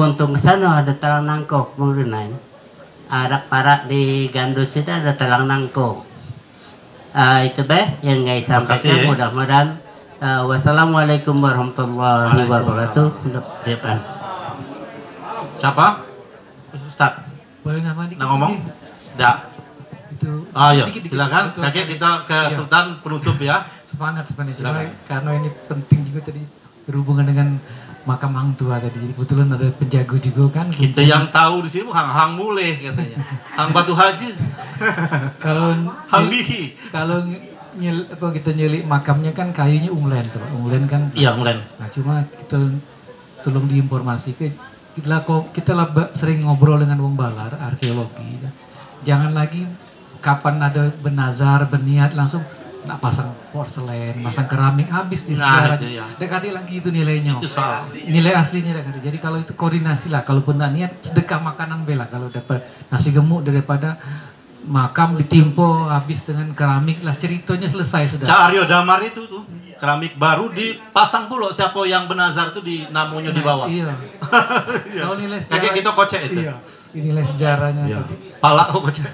buntung sana ada talang nangkok mengenai arak parak di Gandus itu ada talang nangkok. Itu yang saya sampaikan, mudah-mudahan. Wassalamualaikum warahmatullahi wabarakatuh. Siapa? Ustaz. Boleh nama dikit? Ngomong? Enggak. Itu. Ayo, silakan. Kakek kita ke Sultan penutup ya. Semangat. Cuma karena ini penting juga tadi berhubungan dengan makam hang tua tadi. Kebetulan ada penjago juga kan. Kita yang tahu di sini hang muleh katanya. Hang Batu Haji. Kalau hang Lihi. Kalau kita nyelik makamnya kan kayunya unglen tuh, unglen kan. Iya, unglen. Nah, cuma kita tolong diinformasi kita sering ngobrol dengan wong balar arkeologi. Jangan lagi kapan ada benazar berniat langsung nak pasang porselen, pasang keramik habis di sejarah. Dekati lagi itu nilainya. Itu salah. Nilai aslinya dekati. Jadi kalau itu koordinasi lah. Kalau pun niat sedekah makanan bela. Kalau dapat nasi gemuk daripada makam ditimpo habis dengan keramik lah, ceritanya selesai sudah. Cak Aryo Damar itu tuh keramik baru dipasang pula siapa yang benazar itu di namunya di bawah. Iya. Kalau nilai sejarah. Kayak kita kocek itu. Iya. Nilai sejarahnya. Iya. Palak kocek.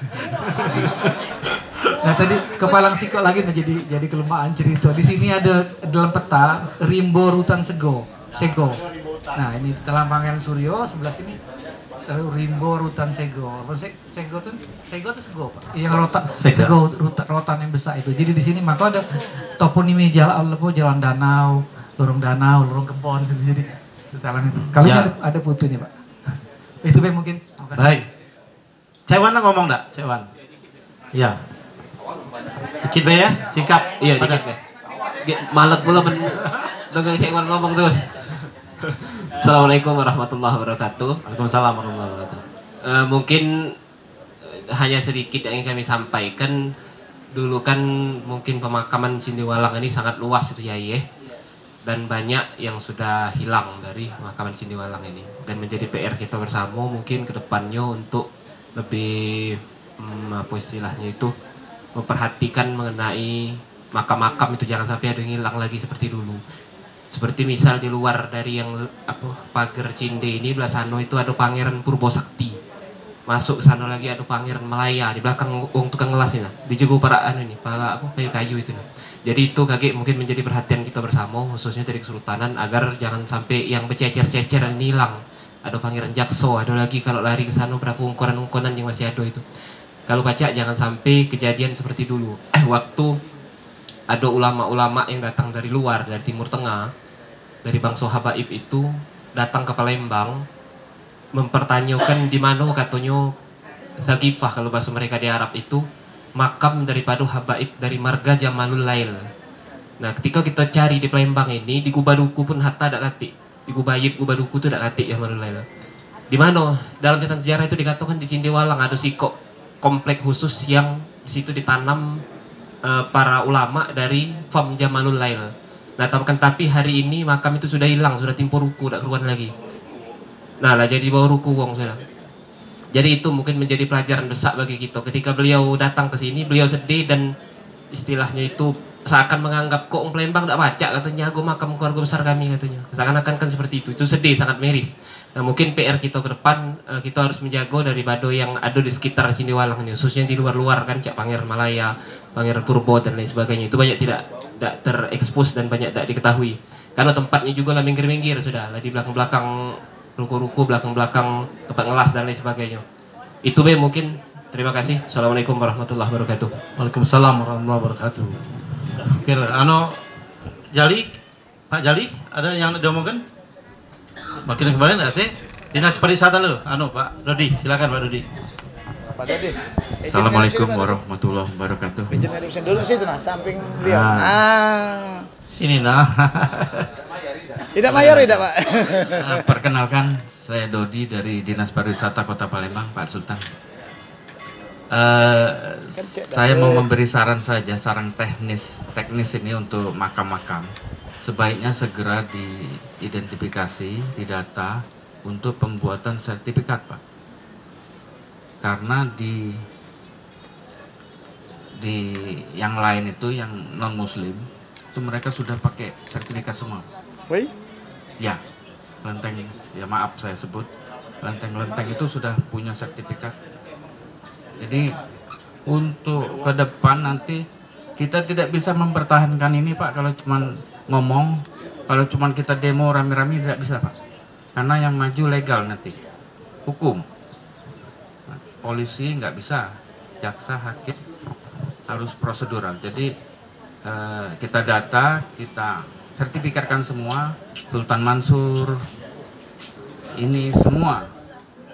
Nah tadi kepalang sikok lagi nah jadi kelemahan cerita. Di sini ada dalam peta Rimbo Rutan Sego. Nah ini Talang Pangeran Suryo, sebelah sini Rimbo Rutan Sego. Sego tuh Sego Pak. Yang rotan yang besar itu. Jadi di sini maka ada toponimi jalan danau, lorong kebon jadi talang itu. Kalau ada fotonya Pak. Itu mungkin. Makasih. Baik. Cewan ngomong enggak? Cewan. Iya. Dikit be ya, singkat. Iya, dikit be. Malet pula dengan Cewan ngomong terus. Assalamualaikum warahmatullahi wabarakatuh. Waalaikumsalam warahmatullahi wabarakatuh. Mungkin hanya sedikit yang ingin kami sampaikan. Dulu kan mungkin pemakaman Cindiwalang ini sangat luas itu ya, dan banyak yang sudah hilang dari pemakaman Cindiwalang ini. Dan menjadi PR kita bersama mungkin kedepannya untuk lebih apa istilahnya itu memperhatikan mengenai makam-makam itu jangan sampai ada yang hilang lagi seperti dulu. Seperti misal di luar dari yang pagar Cinde ini belah sana itu ada Pangeran Purbo Sakti. Masuk sana lagi ada Pangeran Malaya di belakang wong tukang ngelas ini. Dijago para kayu itu. Jadi itu kakek mungkin menjadi perhatian kita bersama khususnya dari Kesultanan agar jangan sampai yang bercecer-cecer ini hilang. Ada Pangeran Jakso, ada lagi kalau lari ke sana berapa ungkonan-ungkonan yang masih ada itu. Kalau baca jangan sampai kejadian seperti dulu. Waktu ada ulama-ulama yang datang dari luar, dari Timur Tengah, dari bangsa Habaib itu datang ke Palembang mempertanyakan di mana katanya Zagifah kalau bahasa mereka di Arab itu makam daripada Habaib dari marga Jamalul Lail. Nah ketika kita cari di Palembang ini di Gubaduku pun hatta ada katik, di Gubaduku itu ada katik Jamalul Lail. Di mana dalam catatan sejarah itu dikatakan di Cindiwalang ada sikok komplek khusus yang di situ ditanam para ulama dari Fam Jamalul Lail. Nah tapi hari ini makam itu sudah hilang, sudah timpo ruku, tidak keluar lagi. Nah lah jadi bau ruku wong sudah. Jadi itu mungkin menjadi pelajaran besar bagi kita. Ketika beliau datang ke sini, beliau sedih dan istilahnya itu seakan menganggap kok Palembang tidak baca katanya, aku makam keluarga besar kami katanya. Seakan-akan kan seperti itu sedih, sangat miris. Nah mungkin PR kita ke depan kita harus menjaga dari bado yang ada di sekitar Cindiwalang ini, khususnya di luar-luar kan, Cak Pangeran Malaya, Pangeran Purbo dan lain sebagainya. Itu banyak tidak terekspos dan banyak tidak diketahui. Karena tempatnya juga lah minggir-minggir sudah, lah di belakang-belakang ruko-ruko, belakang-belakang tempat ngelas dan lain sebagainya. Itu mungkin. Terima kasih. Assalamualaikum warahmatullahi wabarakatuh. Waalaikumsalam warahmatullahi wabarakatuh. Oke, Jali, Pak Jali, ada yang diomongkan? Makin kemarin ada Dinas Pariwisata lo, Pak Dodi, silakan Pak Dodi. Pak Dodi. Assalamualaikum warahmatullahi wabarakatuh. Izin ngadepin dulu situ nah, samping beliau. Sini nah. Tidak mayor tidak Pak. Perkenalkan, saya Dodi dari Dinas Pariwisata Kota Palembang, Pak Sultan. Saya mau memberi saran saja, saran teknis ini untuk makam-makam. Sebaiknya segera diidentifikasi, didata untuk pembuatan sertifikat, Pak. Karena di yang lain itu, yang non-muslim, itu mereka sudah pakai sertifikat semua. Woi? Ya. lenteng, ya maaf saya sebut, lenteng-lenteng itu sudah punya sertifikat. Jadi untuk ke depan nanti kita tidak bisa mempertahankan ini Pak kalau cuman ngomong, kalau cuman kita demo rame-rame tidak bisa Pak. Karena yang maju legal nanti, hukum. Nah, polisi nggak bisa, jaksa, hakim harus prosedural. Jadi kita data, kita sertifikatkan semua, Sultan Mansur, ini semua.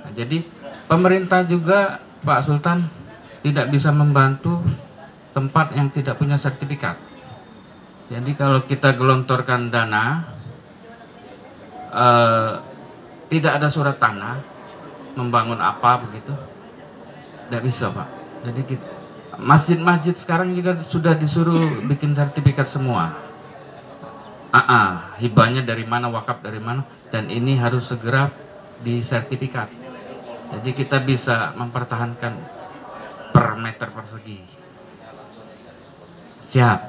Nah, jadi pemerintah juga Pak Sultan tidak bisa membantu tempat yang tidak punya sertifikat. Jadi kalau kita gelontorkan dana, tidak ada surat tanah, membangun apa begitu, tidak bisa Pak. Jadi masjid-masjid sekarang juga sudah disuruh bikin sertifikat semua. Hibahnya dari mana, wakaf dari mana, dan ini harus segera disertifikat. Jadi kita bisa mempertahankan per meter persegi. Siap.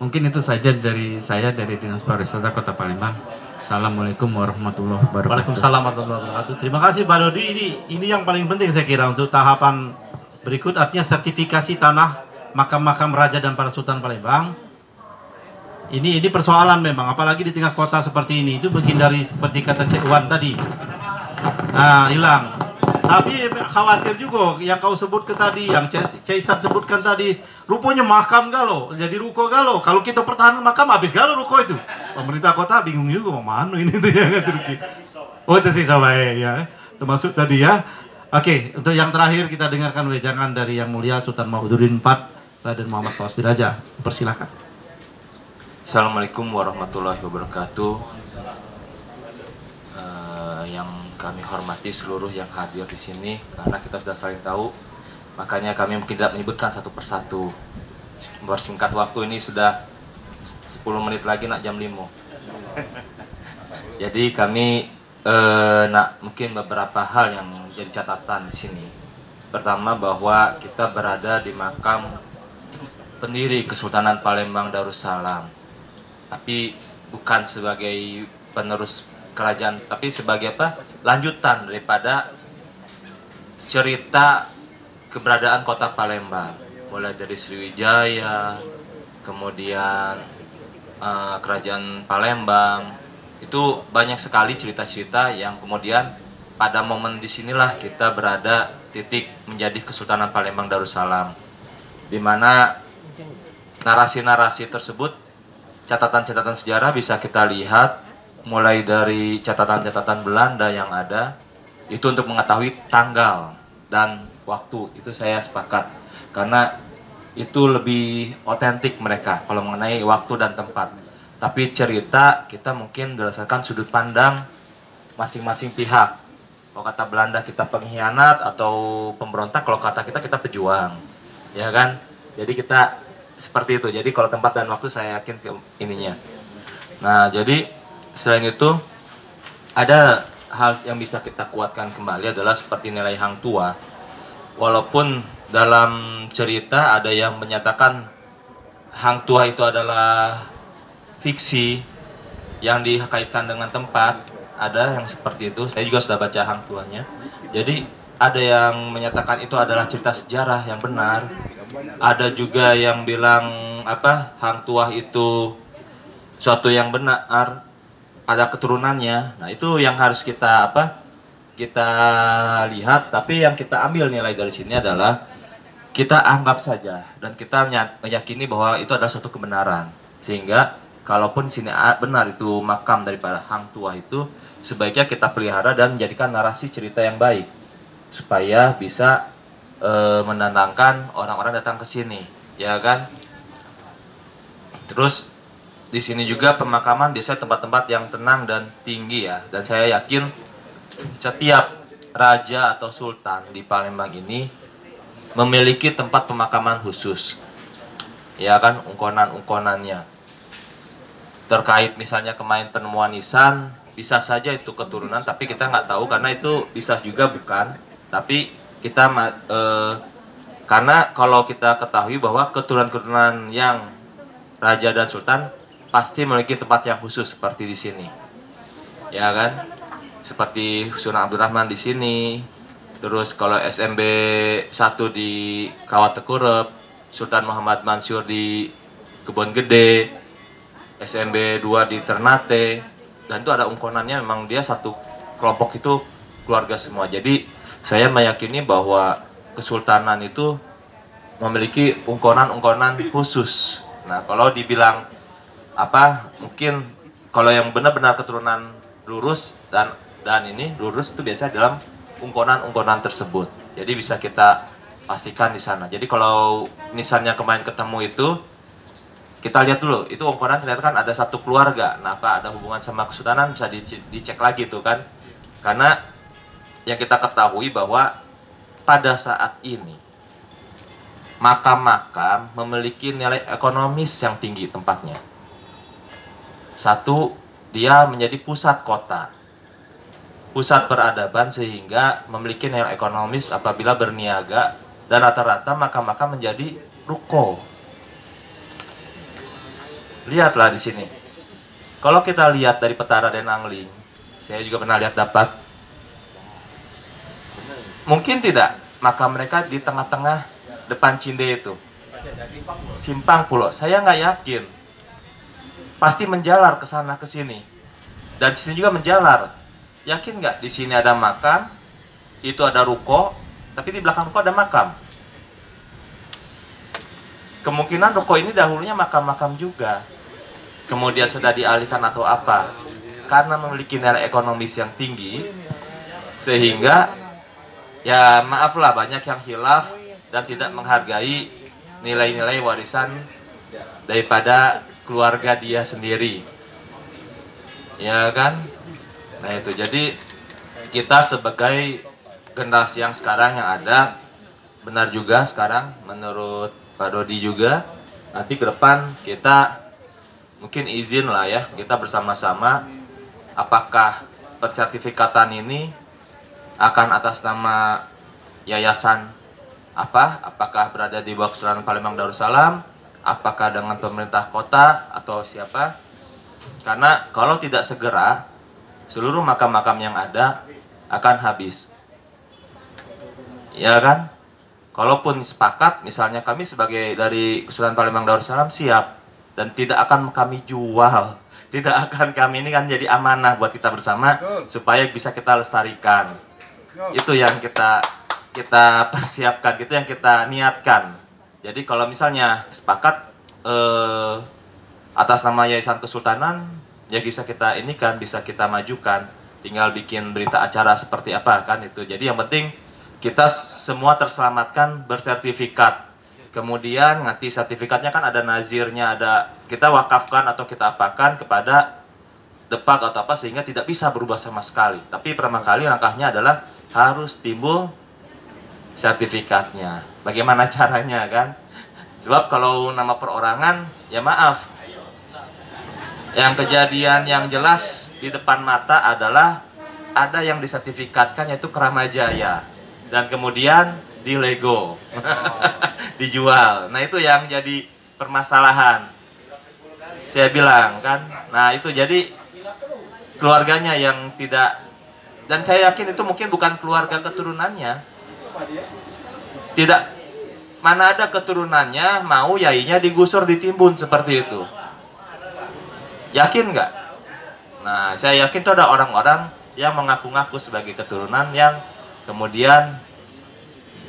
Mungkin itu saja dari saya, dari Dinas Pariwisata Kota Palembang. Assalamualaikum warahmatullahi wabarakatuh. Waalaikumsalam warahmatullahi wabarakatuh. Terima kasih Pak Dodi. Ini yang paling penting saya kira untuk tahapan berikut, artinya sertifikasi tanah makam-makam raja dan para sultan Palembang. Ini persoalan memang, apalagi di tengah kota seperti ini. Itu menghindari seperti kata Cik Wan tadi. Nah, hilang. Tapi khawatir juga yang kau sebutkan tadi, yang Caisan sebutkan tadi, rupanya makam galau, jadi ruko galau. Kalau kita pertahanan makam, habis galau ruko itu. Pemerintah kota bingung juga mau mana ini tuh ya. Oh, tersisa baik ya. Termasuk tadi ya. Oke, untuk yang terakhir kita dengarkan wejangan dari Yang Mulia Sultan Mahyududin IV Raden Muhammad Fauzi Raja. Persilakan. Assalamualaikum warahmatullahi wabarakatuh. Yang kami hormati seluruh yang hadir di sini, karena kita sudah saling tahu, makanya kami mungkin tidak menyebutkan satu persatu. Bersingkat waktu ini sudah 10 menit lagi nak jam 5. Jadi kami nak mungkin beberapa hal yang jadi catatan di sini. Pertama, bahwa kita berada di makam pendiri Kesultanan Palembang Darussalam, tapi bukan sebagai penerus kerajaan, tapi sebagai apa? Lanjutan daripada cerita keberadaan kota Palembang, mulai dari Sriwijaya, kemudian kerajaan Palembang. Itu banyak sekali cerita-cerita yang kemudian pada momen disinilah kita berada titik menjadi Kesultanan Palembang Darussalam, di mana narasi-narasi tersebut, catatan-catatan sejarah bisa kita lihat mulai dari catatan-catatan Belanda yang ada, itu untuk mengetahui tanggal dan waktu. Itu saya sepakat, karena itu lebih otentik mereka kalau mengenai waktu dan tempat. Tapi cerita kita mungkin berdasarkan sudut pandang masing-masing pihak. Kalau kata Belanda kita pengkhianat atau pemberontak, kalau kata kita pejuang, ya kan? Jadi kita seperti itu. Jadi kalau tempat dan waktu saya yakin ke ininya. Nah, jadi selain itu, ada hal yang bisa kita kuatkan kembali adalah seperti nilai hang tua. Walaupun dalam cerita ada yang menyatakan hang tua itu adalah fiksi yang dikaitkan dengan tempat, ada yang seperti itu. Saya juga sudah baca hang tuanya. Jadi ada yang menyatakan itu adalah cerita sejarah yang benar. Ada juga yang bilang hang tua itu suatu yang benar, ada keturunannya. Nah, itu yang harus kita kita lihat. Tapi yang kita ambil nilai dari sini adalah kita anggap saja dan kita meyakini bahwa itu adalah suatu kebenaran. Sehingga kalaupun di sini benar itu makam daripada hang tua itu, sebaiknya kita pelihara dan menjadikan narasi cerita yang baik supaya bisa mendatangkan orang-orang datang ke sini, ya kan? Terus di sini juga pemakaman biasanya tempat-tempat yang tenang dan tinggi ya. Dan saya yakin setiap raja atau sultan di Palembang ini memiliki tempat pemakaman khusus, ya kan, ungkonan-ungkonannya. Terkait misalnya kemarin penemuan nisan, bisa saja itu keturunan, tapi kita nggak tahu karena itu bisa juga bukan. Tapi kita karena kalau kita ketahui bahwa keturunan-keturunan yang raja dan sultan pasti memiliki tempat yang khusus seperti di sini. ya kan? Seperti Sunan Abdurrahman di sini, terus kalau SMB 1 di Kawat Tekurep, Sultan Muhammad Mansur di Kebon Gede, SMB 2 di Ternate, dan itu ada ungkonannya, memang dia satu kelompok itu keluarga semua. Jadi saya meyakini bahwa kesultanan itu memiliki ungkonan-ungkonan khusus. Nah, kalau dibilang apa, mungkin kalau yang benar-benar keturunan lurus dan ini lurus itu biasa dalam ungkonan-ungkonan tersebut. Jadi bisa kita pastikan di sana. Jadi kalau misalnya kemarin ketemu itu, kita lihat dulu, itu ungkonan ternyata kan ada satu keluarga. Nah, apa ada hubungan sama kesultanan, bisa dicek lagi tuh kan. Karena yang kita ketahui bahwa pada saat ini makam-makam memiliki nilai ekonomis yang tinggi tempatnya. Satu, dia menjadi pusat kota, pusat peradaban, sehingga memiliki nilai ekonomis apabila berniaga, dan rata-rata makam-makam menjadi ruko. Lihatlah di sini. Kalau kita lihat dari Petara dan Angling, saya juga pernah lihat dapat. Mungkin tidak makam mereka di tengah-tengah depan Cinde itu, simpang pulau. Saya nggak yakin. Pasti menjalar ke sana ke sini. Dan di sini juga menjalar. Yakin nggak di sini ada makam, itu ada ruko, tapi di belakang ruko ada makam. Kemungkinan ruko ini dahulunya makam-makam juga. Kemudian sudah dialihkan atau apa. Karena memiliki nilai ekonomis yang tinggi, sehingga ya maaflah banyak yang khilaf dan tidak menghargai nilai-nilai warisan daripada keluarga dia sendiri. Ya kan? Nah itu, jadi kita sebagai generasi yang sekarang yang ada, benar juga sekarang menurut Pak Dodi juga, nanti ke depan kita mungkin izin lah ya, kita bersama-sama apakah pensertifikatan ini akan atas nama yayasan apa, apakah berada di bawah Kesultanan Palembang Darussalam, apakah dengan pemerintah kota atau siapa. Karena kalau tidak segera, seluruh makam-makam yang ada akan habis. Ya kan? Kalaupun sepakat, misalnya kami sebagai dari Kesultanan Palembang Darussalam siap, dan tidak akan kami jual, tidak akan kami, ini kan jadi amanah buat kita bersama supaya bisa kita lestarikan. Itu yang kita persiapkan, itu yang kita niatkan. Jadi kalau misalnya sepakat atas nama Yayasan Kesultanan, ya bisa kita ini kan, bisa kita majukan, tinggal bikin berita acara seperti apa kan itu. Jadi yang penting kita semua terselamatkan bersertifikat. Kemudian nanti sertifikatnya kan ada nazirnya, ada kita wakafkan atau kita apakan kepada Depak atau apa, sehingga tidak bisa berubah sama sekali. Tapi pertama kali langkahnya adalah harus timbul sertifikatnya. Bagaimana caranya kan? Sebab kalau nama perorangan, ya maaf, yang kejadian yang jelas di depan mata adalah ada yang disertifikatkan yaitu Kramajaya, dan kemudian di Lego dijual. Nah itu yang jadi permasalahan. Saya bilang kan, nah itu jadi keluarganya yang tidak, dan saya yakin itu mungkin bukan keluarga keturunannya. Tidak, mana ada keturunannya mau yainya digusur ditimbun seperti itu. Yakin nggak? Nah, saya yakin itu ada orang-orang yang mengaku-ngaku sebagai keturunan yang kemudian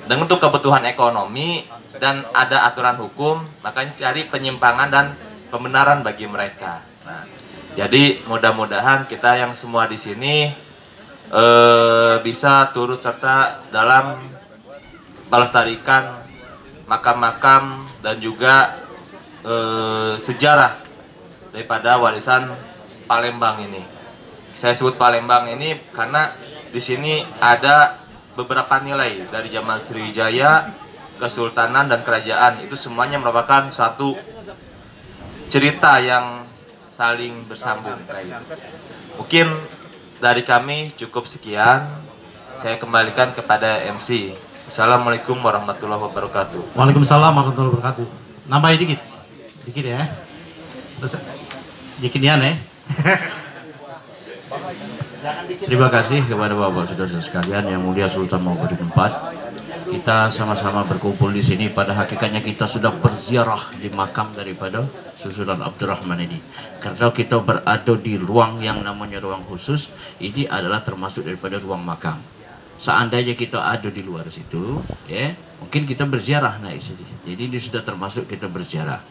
dengan untuk kebutuhan ekonomi dan ada aturan hukum, makanya cari penyimpangan dan pembenaran bagi mereka. Nah, jadi mudah-mudahan kita yang semua di sini bisa turut serta dalam melestarikan makam-makam dan juga sejarah daripada warisan Palembang ini. Saya sebut Palembang ini karena di sini ada beberapa nilai dari zaman Sriwijaya, Kesultanan dan Kerajaan. Itu semuanya merupakan satu cerita yang saling bersambung. Mungkin dari kami cukup sekian. Saya kembalikan kepada MC. Assalamualaikum warahmatullahi wabarakatuh. Waalaikumsalam warahmatullahi wabarakatuh. Nambahin dikit, dikit ya. Terus dikit ya nih. Terima kasih kepada Bapak saudara sekalian yang mulia Sultan Maupun Empat. Kita sama-sama berkumpul di sini. Pada hakikatnya kita sudah berziarah di makam daripada Susulan Abdurrahman ini. Karena kita berada di ruang yang namanya ruang khusus, ini adalah termasuk daripada ruang makam. Seandainya kita ada di luar situ, ya, mungkin kita berziarah naik sini. Jadi ini sudah termasuk kita berziarah.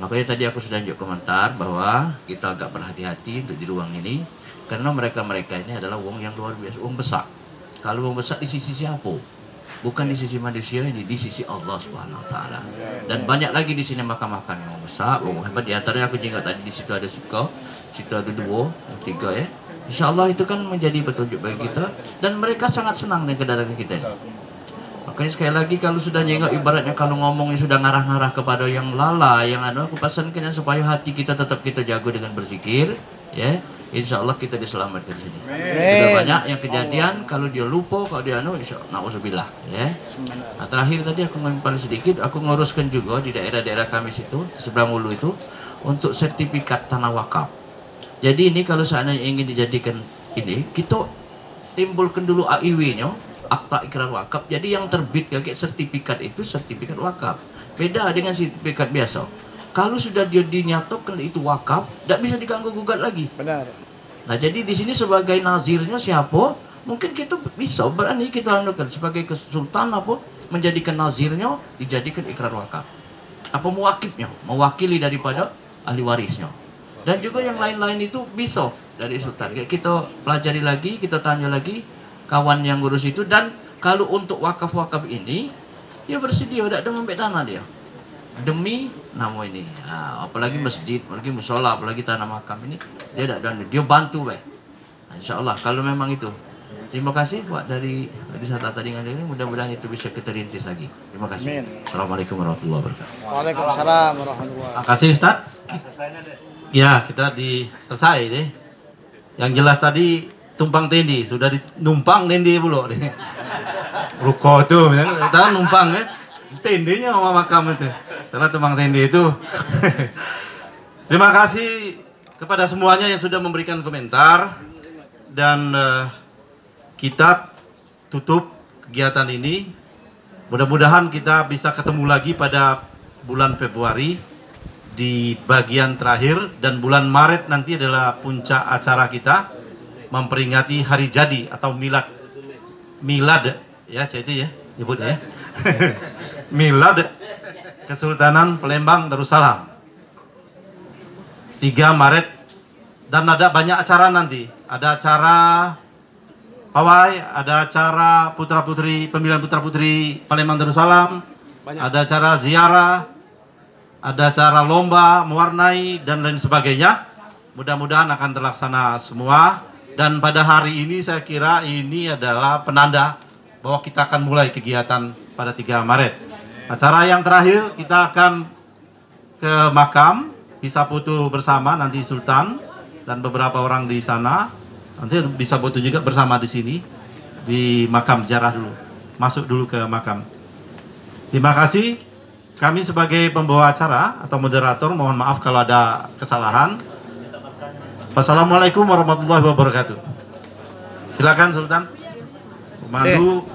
Makanya tadi aku sudah komentar bahwa kita agak berhati-hati untuk di ruang ini, karena mereka-mereka ini adalah wong yang luar biasa, wong besar. Kalau wong besar di sisi siapa? Bukan di sisi manusia, ini di sisi Allah Subhanahu Wa Taala. Dan banyak lagi di sini makam-makam yang besar, wong hebat. Di antaranya aku ingat tadi di situ ada suka, situ ada dua, tiga ya. Insya Allah itu kan menjadi petunjuk bagi kita, dan mereka sangat senang dengan kedatangan kita ini. Makanya sekali lagi kalau sudah jengok, ibaratnya kalau ngomongnya sudah ngarah-ngarah kepada yang lala, yang aku pesankan supaya hati kita tetap kita jago dengan berzikir, ya. Insya Allah kita diselamatkan di sini. Sudah banyak yang kejadian kalau dia lupa, kalau dia na'udzubillah, ya. Nah, terakhir tadi aku ngomong sedikit, aku nguruskan juga di daerah-daerah kami situ, seberang Ulu itu, untuk sertifikat tanah wakaf. Jadi ini kalau seandainya ingin dijadikan ini, kita timbulkan dulu AIW-nya, akta ikrar wakaf. Jadi yang terbit kayak sertifikat itu sertifikat wakaf. Beda dengan sertifikat biasa. Kalau sudah dia dinyatakan itu wakaf, tidak bisa diganggu gugat lagi. Benar. Nah, jadi di sini sebagai nazirnya siapa? Mungkin kita bisa berani kita lakukan sebagai kesultanan apa menjadikan nazirnya dijadikan ikrar wakaf. Apa mewakilnya, mewakili daripada ahli warisnya. Dan juga yang lain-lain itu bisa dari sultan. Kita pelajari lagi, kita tanya lagi kawan yang ngurus itu. Dan kalau untuk wakaf-wakaf ini, dia bersedia, tidak ada membeli tanah dia. Demi nama ini, nah, apalagi masjid, apalagi musola, apalagi tanah makam ini, dia tidak, dia bantu baik. Nah, Insya Allah kalau memang itu. Terima kasih Pak dari wisata tadi ini, mudah-mudahan itu bisa kita rintis lagi. Terima kasih. Amin. Assalamualaikum warahmatullahi wabarakatuh. Waalaikumsalam warahmatullahi wabarakatuh. Terima kasih Ustaz. Ya, kita selesai deh. Yang jelas tadi tumpang tindih, sudah numpang tindih pula deh. Ruko tuh, kita numpang ya. Tindihnya sama makam itu. Karena tumpang tindih itu. Terima kasih kepada semuanya yang sudah memberikan komentar. Dan kita tutup kegiatan ini. Mudah-mudahan kita bisa ketemu lagi pada bulan Februari di bagian terakhir, dan bulan Maret nanti adalah puncak acara kita memperingati hari jadi atau milad ya, itu ya nyebut ya. Milad Kesultanan Palembang Darussalam 3 Maret, dan ada banyak acara nanti. Ada acara pawai, ada acara pemilihan putra-putri Palembang Darussalam, ada acara ziarah, ada acara lomba mewarnai dan lain sebagainya. Mudah-mudahan akan terlaksana semua. Dan pada hari ini saya kira ini adalah penanda bahwa kita akan mulai kegiatan pada 3 Maret. Acara yang terakhir kita akan ke makam, bisa foto bersama nanti Sultan dan beberapa orang di sana. Nanti bisa foto juga bersama di sini di makam ziarah dulu. Masuk dulu ke makam. Terima kasih. Kami sebagai pembawa acara atau moderator mohon maaf kalau ada kesalahan. Wassalamualaikum warahmatullahi wabarakatuh. Silakan Sultan. Mandu.